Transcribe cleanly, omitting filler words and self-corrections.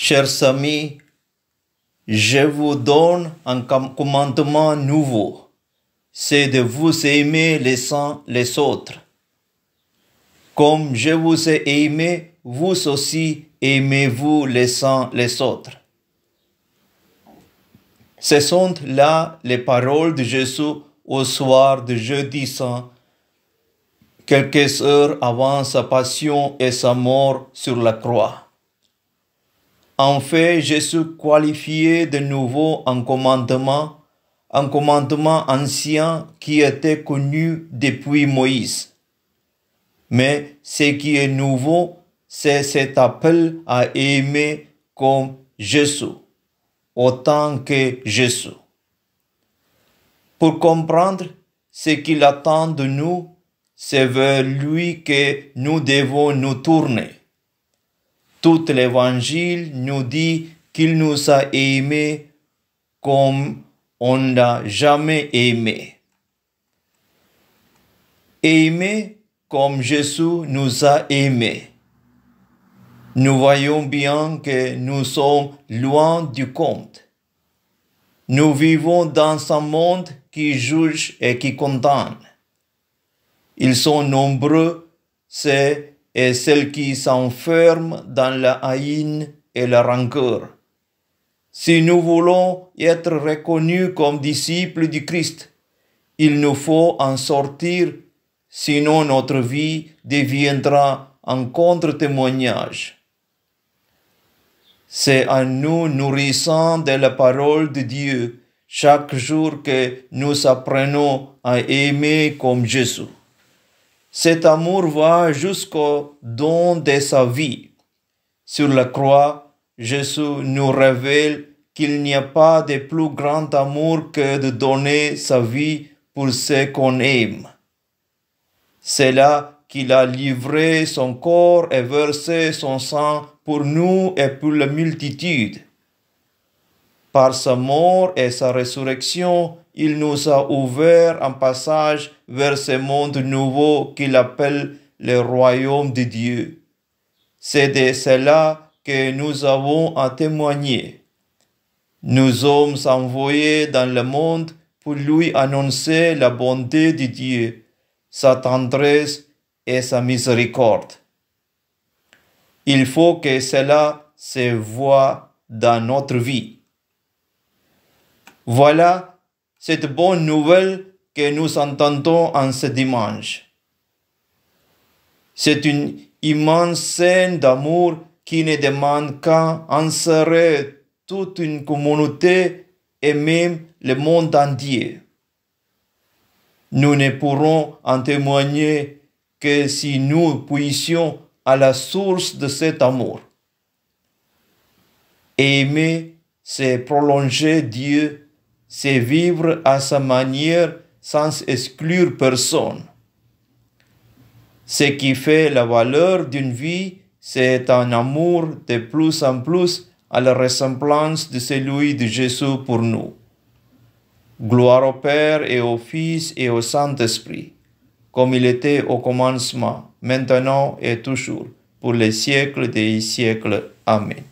Chers amis, je vous donne un commandement nouveau, c'est de vous aimer les uns les autres. Comme je vous ai aimé, vous aussi aimez-vous les uns les autres. Ce sont là les paroles de Jésus au soir de jeudi saint, quelques heures avant sa passion et sa mort sur la croix. En fait, Jésus qualifiait de nouveau un commandement ancien qui était connu depuis Moïse. Mais ce qui est nouveau, c'est cet appel à aimer comme Jésus, autant que Jésus. Pour comprendre ce qu'il attend de nous, c'est vers lui que nous devons nous tourner. Tout l'Évangile nous dit qu'il nous a aimés comme on n'a jamais aimé. Aimer comme Jésus nous a aimés. Nous voyons bien que nous sommes loin du compte. Nous vivons dans un monde qui juge et qui condamne. Ils sont nombreux, ceux et celles qui s'enferment dans la haine et la rancœur. Si nous voulons être reconnus comme disciples du Christ, il nous faut en sortir, sinon notre vie deviendra un contre-témoignage. C'est en nous nourrissant de la parole de Dieu chaque jour que nous apprenons à aimer comme Jésus. Cet amour va jusqu'au don de sa vie. Sur la croix, Jésus nous révèle qu'il n'y a pas de plus grand amour que de donner sa vie pour ceux qu'on aime. C'est là qu'il a livré son corps et versé son sang pour nous et pour la multitude. Par sa mort et sa résurrection, il nous a ouvert un passage vers ce monde nouveau qu'il appelle le royaume de Dieu. C'est de cela que nous avons à témoigner. Nous sommes envoyés dans le monde pour lui annoncer la bonté de Dieu, sa tendresse et sa miséricorde. Il faut que cela se voie dans notre vie. Voilà cette bonne nouvelle que nous entendons en ce dimanche. C'est une immense scène d'amour qui ne demande qu'à insérer toute une communauté et même le monde entier. Nous ne pourrons en témoigner que si nous puissions à la source de cet amour. Aimer, c'est prolonger Dieu, c'est vivre à sa manière sans exclure personne. Ce qui fait la valeur d'une vie, c'est un amour de plus en plus à la ressemblance de celui de Jésus pour nous. Gloire au Père et au Fils et au Saint-Esprit, comme il était au commencement, maintenant et toujours, pour les siècles des siècles. Amen.